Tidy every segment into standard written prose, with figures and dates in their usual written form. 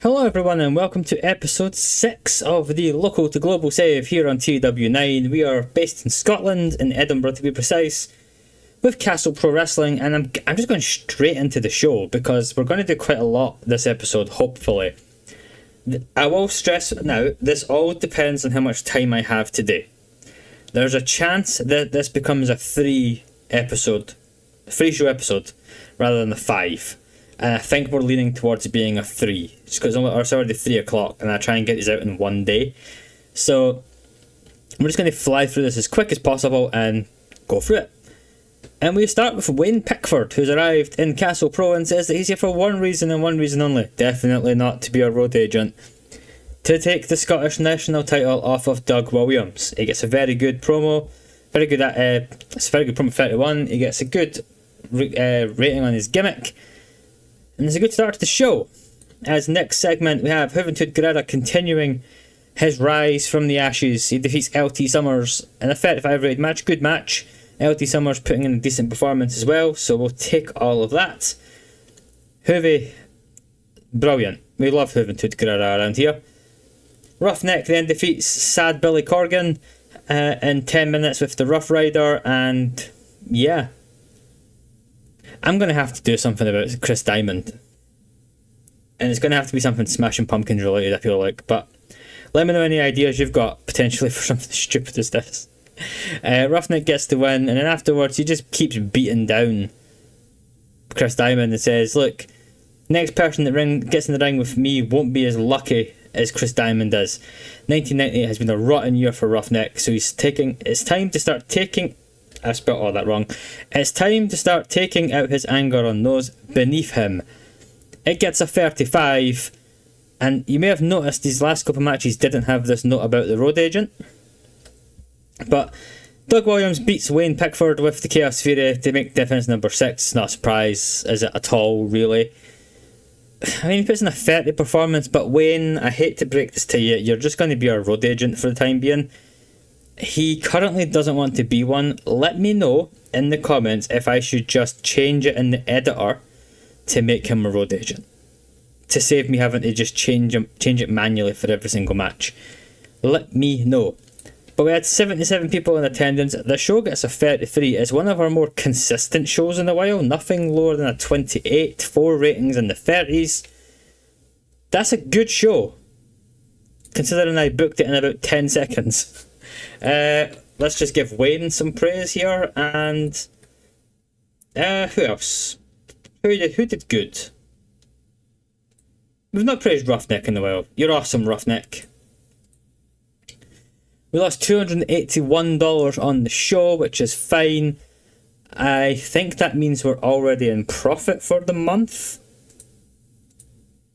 Hello everyone and welcome to episode 6 of the local to global save here on TEW9. We are based in Scotland, in Edinburgh to be precise, with Castle Pro Wrestling, and I'm just going straight into the show because we're going to do quite a lot this episode, hopefully. I will stress now, this all depends on how much time I have today. There's a chance that this becomes a 3-show episode rather than a 5. And I think we're leaning towards it being a 3, just because it's already 3 o'clock and I try and get these out in one day. So we're just going to fly through this as quick as possible and go through it. And we start with Wayne Pickford, who's arrived in Castle Pro and says that he's here for one reason and one reason only. Definitely not to be a road agent. To take the Scottish national title off of Doug Williams. He gets a very good promo. It's a very good promo 31. He gets a good rating on his gimmick. And it's a good start to the show. As next segment, we have Juventud Guerrera continuing his rise from the ashes. He defeats LT Summers in a 35-rated match. Good match. LT Summers putting in a decent performance as well, so we'll take all of that. Juve, brilliant. We love Juventud Guerrera around here. Roughneck then defeats Sad Billy Corgan in 10 minutes with the Rough Rider, and yeah. I'm going to have to do something about Chris Diamond. And it's going to have to be something Smashing Pumpkins related, I feel like. But let me know any ideas you've got, potentially, for something as stupid as this. Roughneck gets the win, and then afterwards he just keeps beating down Chris Diamond and says, look, next person that gets in the ring with me won't be as lucky as Chris Diamond is. 1998 has been a rotten year for Roughneck, so it's time to start taking... I spelled all that wrong. It's time to start taking out his anger on those beneath him. It gets a 35, and you may have noticed these last couple of matches didn't have this note about the road agent. But Doug Williams beats Wayne Pickford with the Chaos Fury to make defense number 6. It's not a surprise, is it at all, really? I mean, he puts in a 30 performance, but Wayne, I hate to break this to you, you're just going to be our road agent for the time being. He currently doesn't want to be one. Let me know in the comments if I should just change it in the editor to make him a road agent, to save me having to just change it manually for every single match. Let me know. But we had 77 people in attendance. The show gets a 33. It's one of our more consistent shows in a while. Nothing lower than a 28. 4 ratings in the 30s. That's a good show, considering I booked it in about 10 seconds. Let's just give Wayne some praise here, and who else? Who did good? We've not praised Roughneck in a while. You're awesome, Roughneck. We lost $281 on the show, which is fine. I think that means we're already in profit for the month.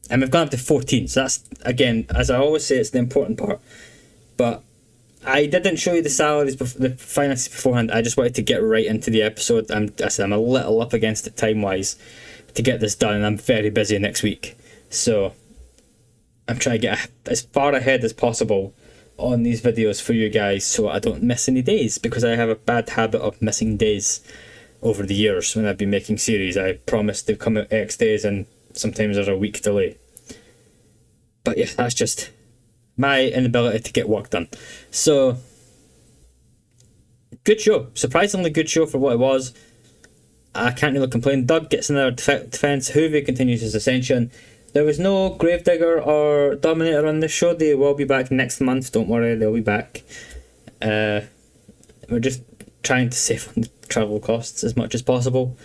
And we've gone up to 14, so that's, again, as I always say, it's the important part. But I didn't show you the salaries, the finances beforehand. I just wanted to get right into the episode. I'm a little up against it time-wise to get this done, and I'm very busy next week. So I'm trying to get as far ahead as possible on these videos for you guys so I don't miss any days, because I have a bad habit of missing days over the years when I've been making series. I promise to come out X days, and sometimes there's a week delay. But yeah, that's just my inability to get work done. So, good show. Surprisingly good show for what it was. I can't really complain. Doug gets another defense. Juve continues his ascension. There was no Gravedigger or Dominator on this show. They will be back next month. Don't worry, they'll be back. We're just trying to save on the travel costs as much as possible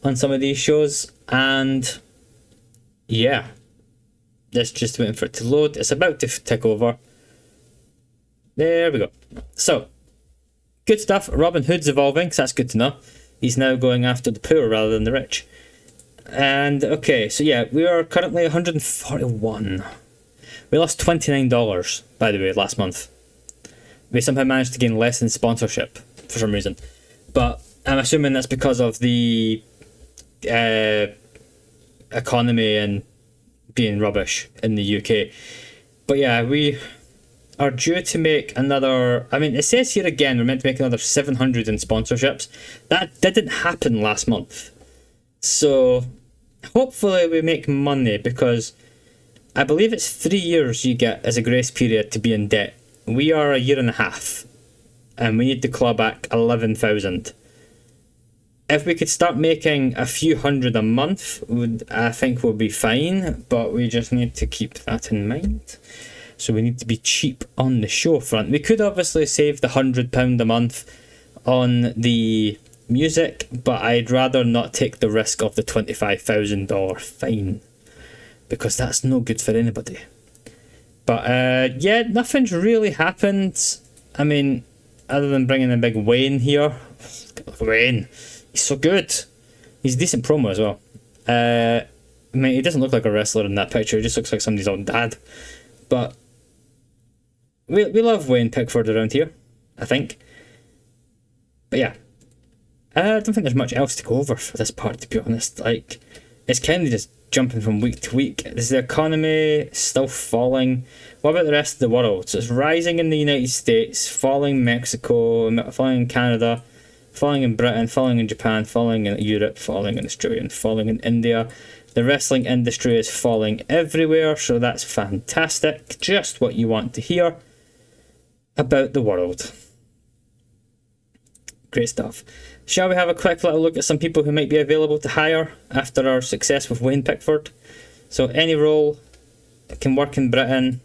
on some of these shows. And yeah, that's just waiting for it to load. It's about to tick over. There we go. So, good stuff. Robin Hood's evolving, so that's good to know. He's now going after the poor rather than the rich. And, okay, so yeah, we are currently 141. We lost $29, by the way, last month. We somehow managed to gain less in sponsorship, for some reason. But I'm assuming that's because of the economy and being rubbish in the UK. But yeah, we are due to make another... I mean, it says here again, we're meant to make another 700 in sponsorships. That didn't happen last month. So, hopefully we make money, because I believe it's 3 years you get as a grace period to be in debt. We are a year and a half, and we need to claw back 11,000. If we could start making a few hundred a month, I think we'll be fine, but we just need to keep that in mind. So we need to be cheap on the show front. We could obviously save the £100 a month on the music, but I'd rather not take the risk of the $25,000 fine, because that's no good for anybody. But yeah, nothing's really happened. I mean, other than bringing in big Wayne here. Wayne, he's so good. He's a decent promo as well. I mean, he doesn't look like a wrestler in that picture. He just looks like somebody's old dad. But we love Wayne Pickford around here, I think. But yeah, I don't think there's much else to go over for this part, to be honest. Like, it's kind of just jumping from week to week. Is the economy still falling? What about the rest of the world? So it's rising in the United States, falling in Mexico, falling in Canada, falling in Britain, falling in Japan, falling in Europe, falling in Australia, and falling in India. The wrestling industry is falling everywhere, so that's fantastic. Just what you want to hear about the world. Great stuff. Shall we have a quick little look at some people who might be available to hire after our success with Wayne Pickford? So any role can work in Britain.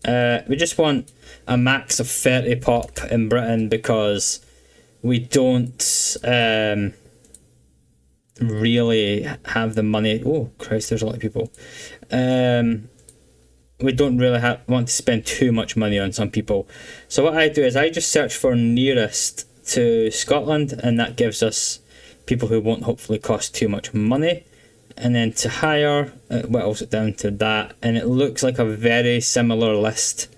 We just want a max of 30 pop in Britain, because we don't really have the money. Oh Christ, there's a lot of people. We don't really want to spend too much money on some people. So what I do is I just search for nearest to Scotland, and that gives us people who won't hopefully cost too much money. And then to hire, it whittles it down to that, and it looks like a very similar list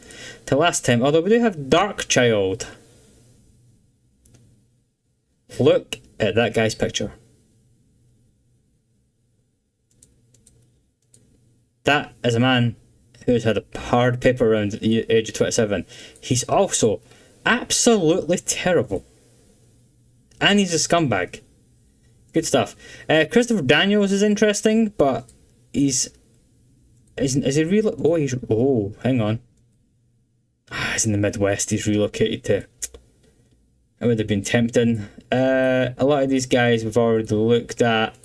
to last time, although we do have Darkchild. Look at that guy's picture. That is a man who's had a hard paper round at the age of 27. He's also absolutely terrible. And he's a scumbag. Good stuff. Christopher Daniels is interesting, but is he real? Oh, hang on. He's in the Midwest. He's relocated to. It would have been tempting. A lot of these guys we've already looked at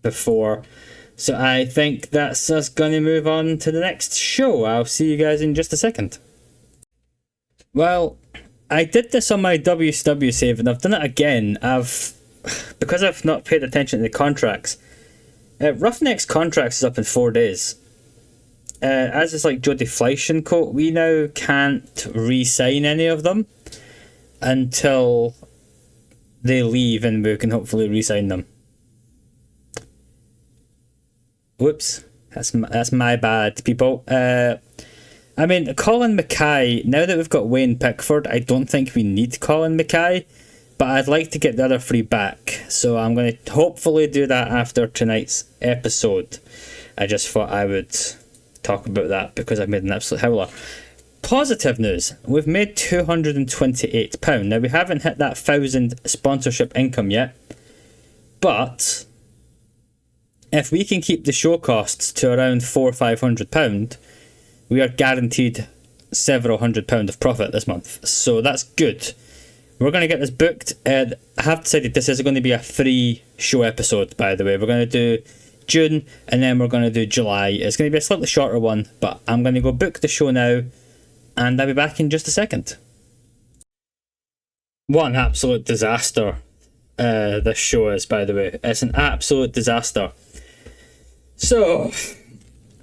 before, so I think that's us going to move on to the next show. I'll see you guys in just a second. Well, I did this on my WCW save, and I've done it again. Because I've not paid attention to the contracts. Roughneck's contracts is up in 4 days. As is like Jody Fleisch and Co., we now can't re-sign any of them until they leave, and we can hopefully re-sign them. Whoops, that's my bad, people. I mean, Colin Mackay, now that we've got Wayne Pickford, I don't think we need Colin Mackay, but I'd like to get the other three back, so I'm going to hopefully do that after tonight's episode. I just thought I would talk about that because I've made an absolute howler. Positive news, we've made £228. Now, we haven't hit that 1,000 sponsorship income yet, but if we can keep the show costs to around £400 or £500, we are guaranteed several £100 of profit this month, so that's good. We're going to get this booked. I have decided this is going to be a 3-show episode, by the way. We're going to do June, and then we're going to do July. It's going to be a slightly shorter one, but I'm going to go book the show now, and I'll be back in just a second. What an absolute disaster this show is, by the way. It's an absolute disaster. So,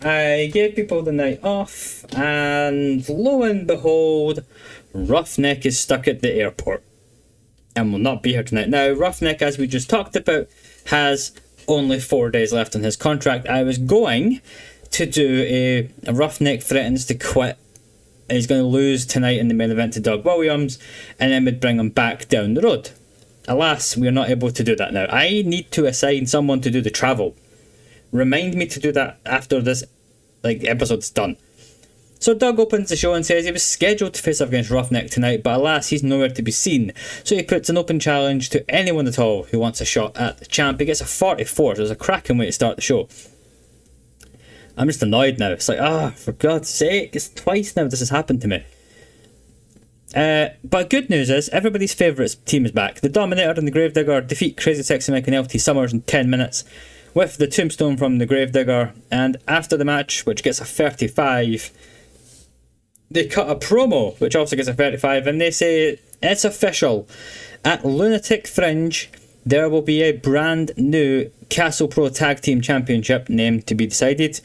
I gave people the night off, and lo and behold, Roughneck is stuck at the airport and will not be here tonight. Now, Roughneck, as we just talked about, has only 4 days left on his contract. I was going to do a Roughneck threatens to quit. He's going to lose tonight in the main event to Doug Williams, and then we'd bring him back down the road. Alas, we are not able to do that now. I need to assign someone to do the travel. Remind me to do that after this episode's done. So Doug opens the show and says he was scheduled to face off against Roughneck tonight, but alas, he's nowhere to be seen. So he puts an open challenge to anyone at all who wants a shot at the champ. He gets a 44, so it's a cracking way to start the show. I'm just annoyed now. It's like, for God's sake, it's twice now this has happened to me. But good news is, everybody's favourite team is back. The Dominator and the Gravedigger defeat Crazy Sexy Mike and LT Summers in 10 minutes with the Tombstone from the Gravedigger. And after the match, which gets a 35, they cut a promo, which also gets a 35, and they say, it's official. At Lunatic Fringe, there will be a brand new Castle Pro Tag Team Championship, name to be decided.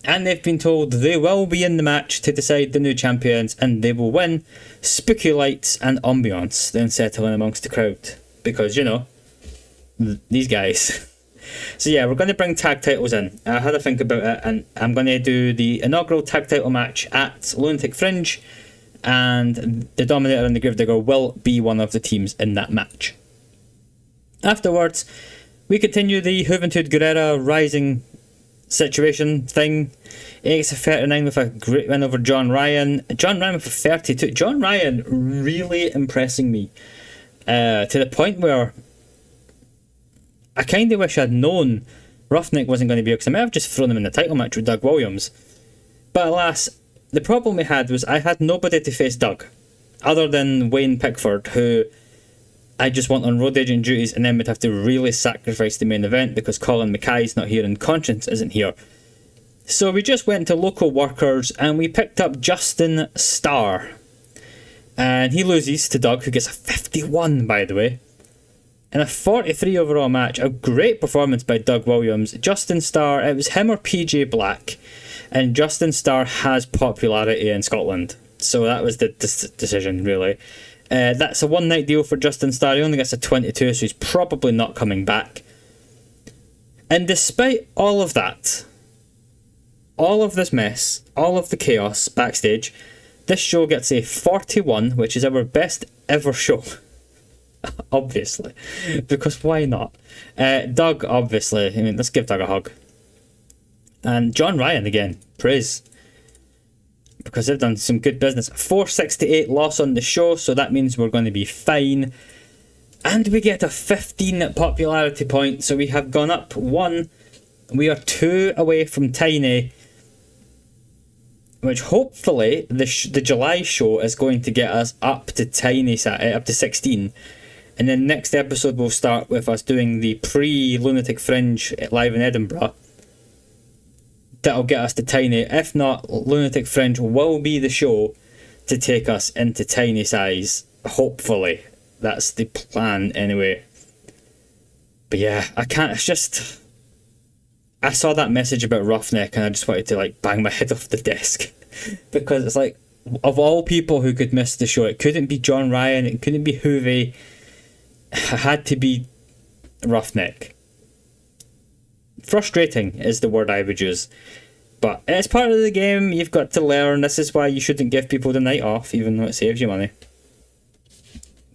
And they've been told they will be in the match to decide the new champions, and they will win spooky lights and ambiance, then settle in amongst the crowd. Because, you know, these guys. So yeah, we're going to bring tag titles in. I had to think about it, and I'm going to do the inaugural tag title match at Lunatic Fringe, and the Dominator and the Gravedigger will be one of the teams in that match. Afterwards, we continue the Juventud Guerrera Rising situation thing. It's a 39 with a great win over John Ryan. John Ryan with a 32. John Ryan really impressing me to the point where I kind of wish I'd known Roughneck wasn't going to be here, because I might have just thrown him in the title match with Doug Williams. But alas, the problem we had was I had nobody to face Doug other than Wayne Pickford, who I just want on road agent duties, and then would have to really sacrifice the main event because Colin Mackay's not here and Conscience isn't here. So we just went to local workers and we picked up Justin Starr. And he loses to Doug, who gets a 51, by the way. In a 43 overall match, a great performance by Doug Williams. Justin Starr, it was him or PJ Black, and Justin Starr has popularity in Scotland, so that was the decision, really. That's a one night deal for Justin Starr. He only gets a 22, so he's probably not coming back. And despite all of that, all of this mess, all of the chaos backstage, this show gets a 41, which is our best ever show. Obviously, because why not? Doug, obviously, I mean, let's give Doug a hug. And John Ryan again, praise, because they've done some good business. 468 loss on the show, so that means we're going to be fine. And we get a 15 popularity point, so we have gone up 1. We are 2 away from Tiny, which hopefully the July show is going to get us up to Tiny, up to 16. And then next episode will start with us doing the pre-Lunatic Fringe live in Edinburgh. That'll get us to Tiny. If not, Lunatic Fringe will be the show to take us into Tiny size. Hopefully. That's the plan anyway. But yeah, I can't, it's just... I saw that message about Roughneck and I just wanted to like bang my head off the desk. Because it's like, of all people who could miss the show, it couldn't be John Ryan, it couldn't be Hoovy. It had to be Roughneck. Frustrating is the word I would use. But it's part of the game, you've got to learn. This is why you shouldn't give people the night off, even though it saves you money.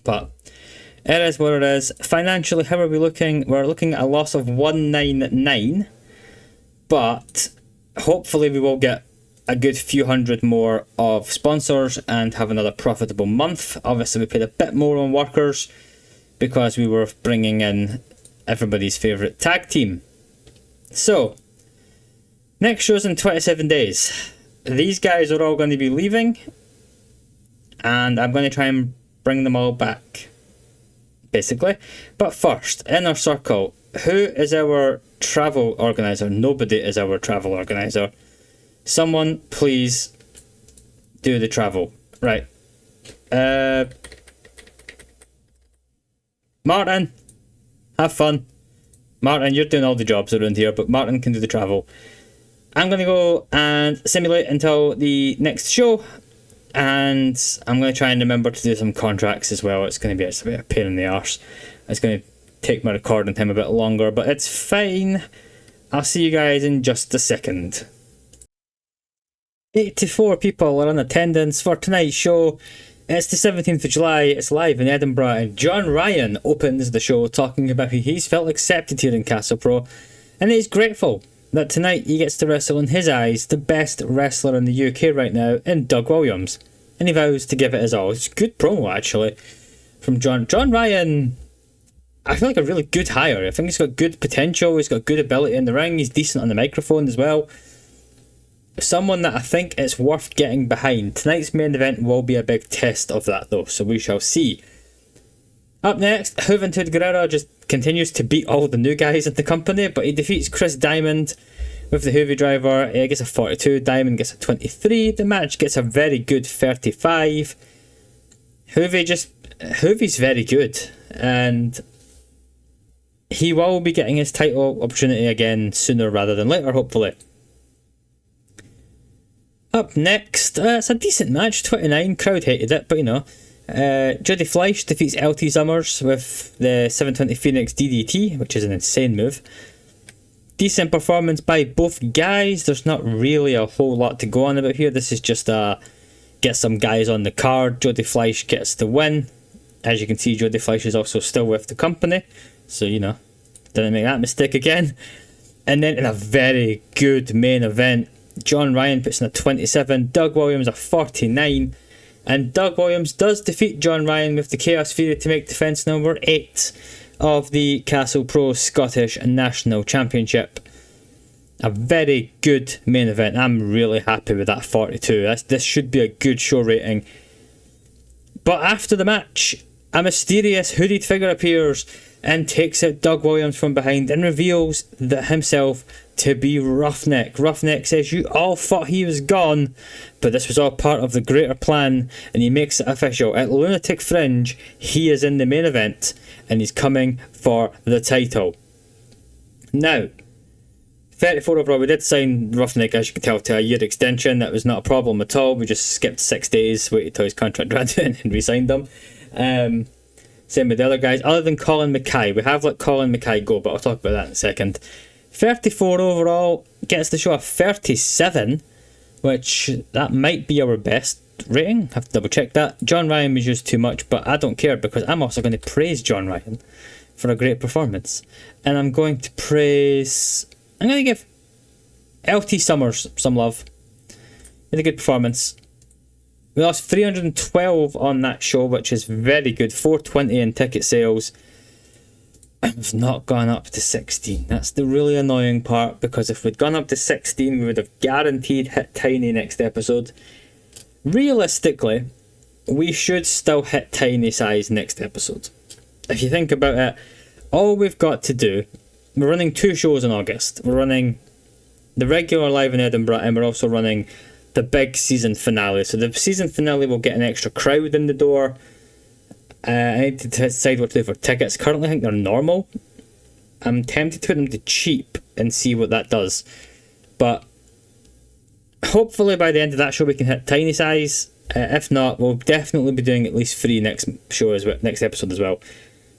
But it is what it is. Financially, how are we looking? We're looking at a loss of 199. But hopefully we will get a good few hundred more of sponsors and have another profitable month. Obviously we paid a bit more on workers because we were bringing in everybody's favourite tag team. So, next show's in 27 days. These guys are all going to be leaving, and I'm going to try and bring them all back, basically. But first, Inner Circle. Who is our travel organiser? Nobody is our travel organiser. Someone, please, do the travel. Right. Martin, have fun. Martin, you're doing all the jobs around here, but Martin can do the travel. I'm going to go and simulate until the next show, and I'm going to try and remember to do some contracts as well. It's going to be a bit of a pain in the arse. It's going to take my recording time a bit longer, but it's fine. I'll see you guys in just a second. 84 people are in attendance for tonight's show. It's the 17th of July, it's live in Edinburgh, and John Ryan opens the show talking about how he's felt accepted here in Castle Pro, and he's grateful that tonight he gets to wrestle, in his eyes, the best wrestler in the UK right now in Doug Williams, and he vows to give it his all. It's a good promo, actually, from John Ryan. I feel like a really good hire. I think he's got good potential, he's got good ability in the ring, he's decent on the microphone as well. someone that I think it's worth getting behind. Tonight's main event will be a big test of that though, so we shall see. Up next, Juventud Guerrero just continues to beat all the new guys in the company, but he defeats Chris Diamond with the Hoovy driver. He gets a 42, Diamond gets a 23. The match gets a very good 35. Hoovy's very good, and he will be getting his title opportunity again sooner rather than later, hopefully. Up next, it's a decent match, 29, crowd hated it, but you know. Judy Fleisch defeats LT Summers with the 720 Phoenix DDT, which is an insane move. Decent performance by both guys. There's not really a whole lot to go on about here. This is just get some guys on the card. Judy Fleisch gets the win. As you can see, Judy Fleisch is also still with the company, so you know, didn't make that mistake again. And then in a very good main event, John Ryan puts in a 27, Doug Williams a 49. And Doug Williams does defeat John Ryan with the Chaos Fury to make defence number 8 of the Castle Pro Scottish National Championship. A very good main event. I'm really happy with that 42. This should be a good show rating. But after the match, a mysterious hooded figure appears and takes out Doug Williams from behind and reveals that himself to be Roughneck. Roughneck says you all thought he was gone, but this was all part of the greater plan, and he makes it official. At Lunatic Fringe, he is in the main event, and he's coming for the title. Now, 34 overall, we did sign Roughneck, as you can tell, to a year extension. That was not a problem at all. We just skipped 6 days, waited till his contract ran out, and re-signed him. Same with the other guys, other than Colin Mackay. We have let Colin Mackay go, but I'll talk about that in a second. 34 overall, gets the show a 37, which that might be our best rating. Have to double check that. John Ryan was used too much, but I don't care because I'm also going to praise John Ryan for a great performance. And I'm going to give LT Summers some love. Had a good performance. We lost 312 on that show, which is very good. 420 in ticket sales. We've not gone up to 16. That's the really annoying part, because if we'd gone up to 16, we would have guaranteed hit Tiny next episode. Realistically, we should still hit Tiny size next episode. If you think about it, all we've got to do, we're running 2 shows in August. We're running the regular live in Edinburgh, and we're also running the big season finale. So the season finale will get an extra crowd in the door. I need to decide what to do for tickets. Currently I think they're normal. I'm tempted to put them to cheap and see what that does. But hopefully by the end of that show we can hit tiny size. If not, we'll definitely be doing at least 3 next episode as well.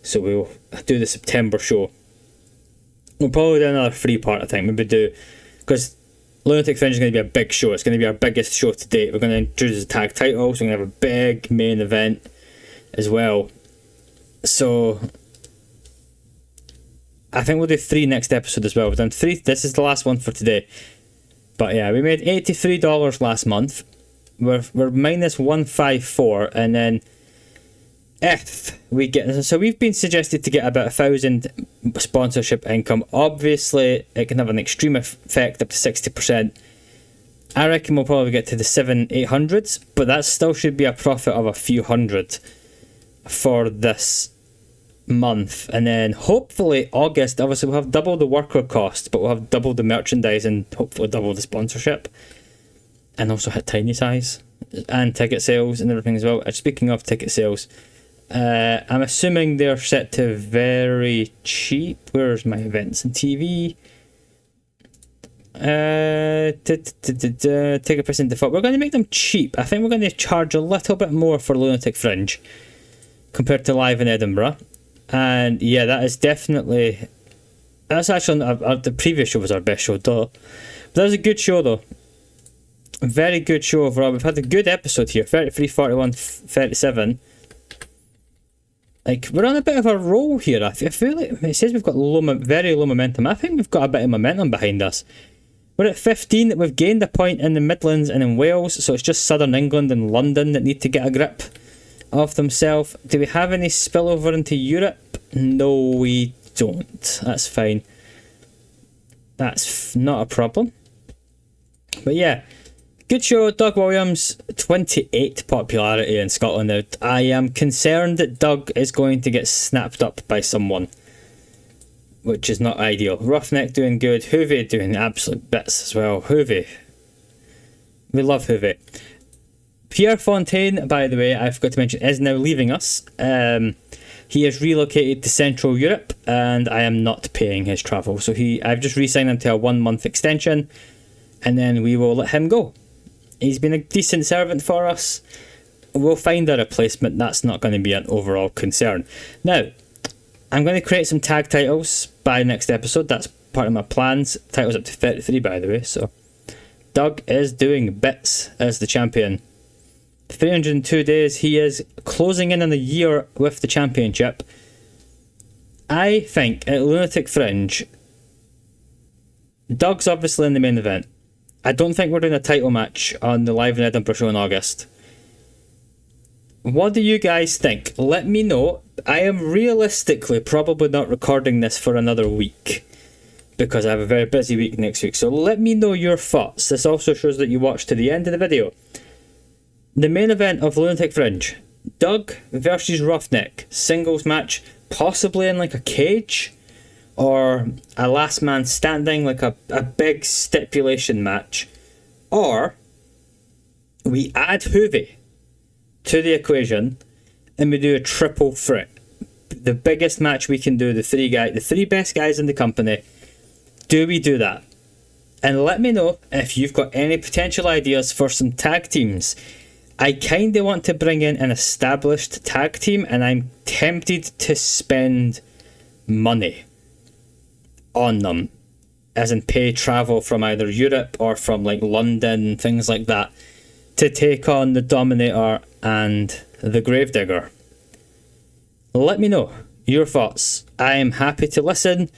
So we'll do the September show. We'll probably do another 3-part, I think. Maybe do, because Lunatic Fringe is going to be a big show. It's going to be our biggest show to date. We're going to introduce the tag titles. We're going to have a big main event as well. So I think we'll do 3 next episode as well. We've done 3. This is the last one for today. But yeah, we made $83 last month. We're minus 154, and then if we get, so we've been suggested to get about 1,000 sponsorship income. Obviously it can have an extreme effect up to 60%. I reckon we'll probably get to the 700-800s, but that still should be a profit of a few hundred for this month. And then hopefully August, obviously we'll have double the worker cost, but we'll have double the merchandise and hopefully double the sponsorship, and also hit tiny size and ticket sales and everything as well. Speaking of ticket sales, I'm assuming they're set to very cheap. Where's my events and TV? Ticket percent default. We're going to make them cheap. I think we're going to charge a little bit more for Lunatic Fringe compared to live in Edinburgh. And yeah, that's actually the previous show was our best show, duh. But that was a good show though. Very good show overall. We've had a good episode here. 33, 41, 37. Like, we're on a bit of a roll here. I feel like it says we've got very low momentum. I think we've got a bit of momentum behind us. We're at 15. We've gained a point in the Midlands and in Wales, so it's just Southern England and London that need to get a grip of themselves. Do we have any spillover into Europe? No, we don't. That's fine. That's not a problem. But yeah, good show. Doug Williams, 28 popularity in Scotland now. I am concerned that Doug is going to get snapped up by someone, which is not ideal. Roughneck doing good. Hoovie doing absolute bits as well. Hoovie. We love Hoovie. Pierre Fontaine, by the way, I forgot to mention, is now leaving us. He has relocated to Central Europe, and I am not paying his travel. So I've just re-signed him to a 1 month extension, and then we will let him go. He's been a decent servant for us. We'll find a replacement. That's not going to be an overall concern. Now, I'm going to create some tag titles by next episode. That's part of my plans. Titles up to 33, by the way. So, Doug is doing bits as the champion. 302 days. He is closing in on a year with the championship. I think at Lunatic Fringe, Doug's obviously in the main event. I don't think we're doing a title match on the Live in Edinburgh show in August. What do you guys think? Let me know. I am realistically probably not recording this for another week because I have a very busy week next week. So let me know your thoughts. This also shows that you watched to the end of the video. The main event of Lunatic Fringe. Doug versus Roughneck. Singles match. Possibly in like a cage. Or a last man standing, like a big stipulation match. Or we add Hoovie to the equation and we do a triple threat. The biggest match we can do, the three best guys in the company. Do we do that? And let me know if you've got any potential ideas for some tag teams. I kind of want to bring in an established tag team, and I'm tempted to spend money on them, as in pay travel from either Europe or from like London, things like that, to take on the Dominator and the Gravedigger. Let me know your thoughts. I am happy to listen.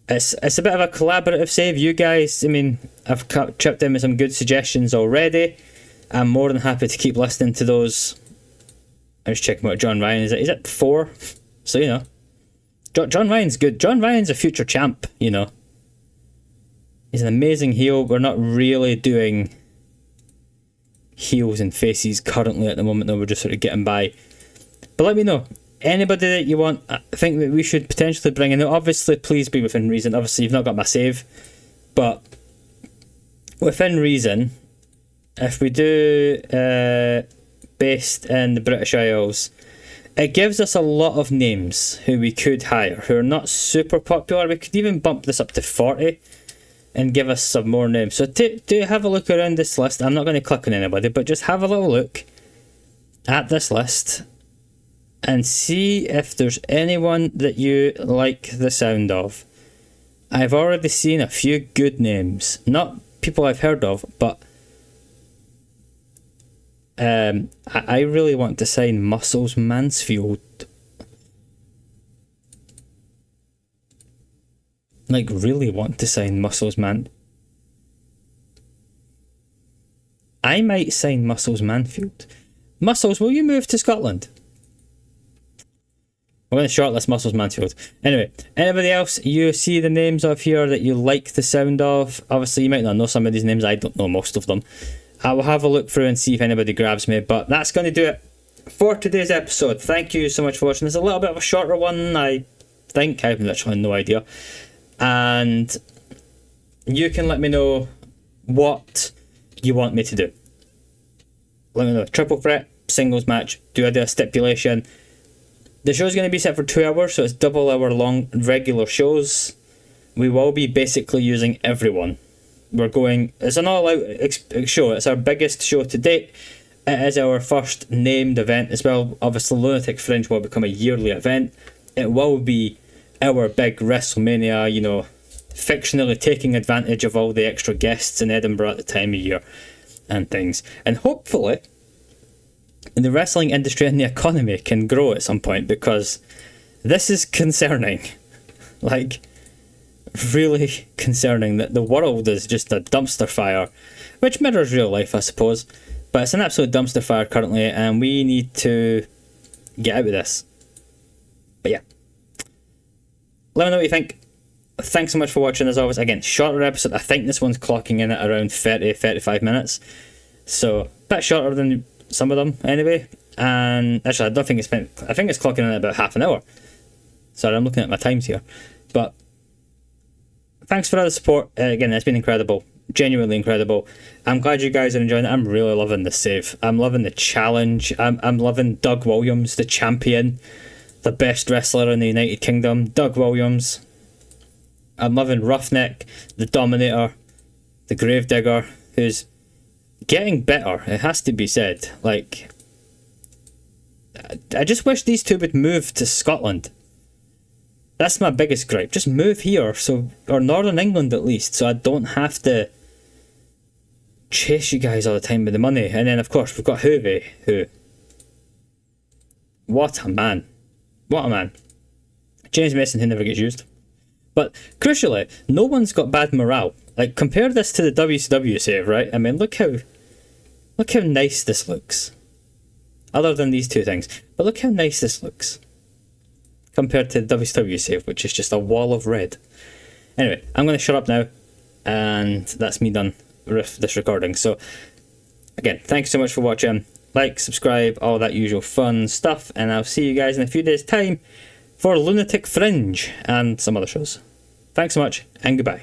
It's a bit of a collaborative save. You guys, I mean, I've chipped in with some good suggestions already. I'm more than happy to keep listening to those. I was checking what John Ryan is. Is it 4? So, you know. John Ryan's good. John Ryan's a future champ, you know. He's an amazing heel. We're not really doing heels and faces currently at the moment, though. We're just sort of getting by. But let me know. Anybody that you want, I think that we should potentially bring in. Obviously, please be within reason. Obviously, you've not got my save. But within reason, if we do based in the British Isles, it gives us a lot of names who we could hire, who are not super popular. We could even bump this up to 40 and give us some more names. So do have a look around this list. I'm not going to click on anybody, but just have a little look at this list and see if there's anyone that you like the sound of. I've already seen a few good names. Not people I've heard of, but I really want to sign Muscles Mansfield. Like, really want to sign Muscles Man. I might sign Muscles Manfield. Muscles, will you move to Scotland? We're going to shortlist Muscles Mansfield. Anyway, anybody else you see the names of here that you like the sound of? Obviously, you might not know some of these names. I don't know most of them. I will have a look through and see if anybody grabs me. But that's going to do it for today's episode. Thank you so much for watching. It's a little bit of a shorter one, I think. I have literally no idea. And you can let me know what you want me to do. Let me know. Triple threat, singles match. Do I do a stipulation? The show's going to be set for 2 hours, so it's double hour long regular shows. We will be basically using everyone. We're going, it's an all-out show. It's our biggest show to date. It is our first named event as well. Obviously, Lunatic Fringe will become a yearly event. It will be our big WrestleMania, you know, fictionally taking advantage of all the extra guests in Edinburgh at the time of year and things. And hopefully, the wrestling industry and the economy can grow at some point, because this is concerning. Like, really concerning that the world is just a dumpster fire, which mirrors real life, I suppose. But it's an absolute dumpster fire currently, and we need to get out of this. But yeah, let me know what you think. thanks so much for watching as always. Again, shorter episode. I think this one's clocking in at around 30-35 minutes. So, a bit shorter than some of them anyway. And actually, I don't think I think it's clocking in at about half an hour. Sorry, I'm looking at my times here. But thanks for all the support. Again, it's been incredible. Genuinely incredible. I'm glad you guys are enjoying it. I'm really loving the save. I'm loving the challenge. I'm loving Doug Williams, the champion, the best wrestler in the United Kingdom. Doug Williams. I'm loving Roughneck, the Dominator, the Gravedigger, who's getting better, it has to be said. Like, I just wish these two would move to Scotland. That's my biggest gripe. Just move here, or Northern England at least, so I don't have to chase you guys all the time with the money. And then, of course, we've got Hoovey, who... What a man. What a man. James Mason, who never gets used. But, crucially, no one's got bad morale. Like, compare this to the WCW save, right? I mean, look how nice this looks. Other than these two things. But look how nice this looks. Compared to the WCW save, which is just a wall of red. Anyway, I'm going to shut up now. And that's me done with this recording. So, again, thanks so much for watching. Like, subscribe, all that usual fun stuff. And I'll see you guys in a few days' time for Lunatic Fringe and some other shows. Thanks so much, and goodbye.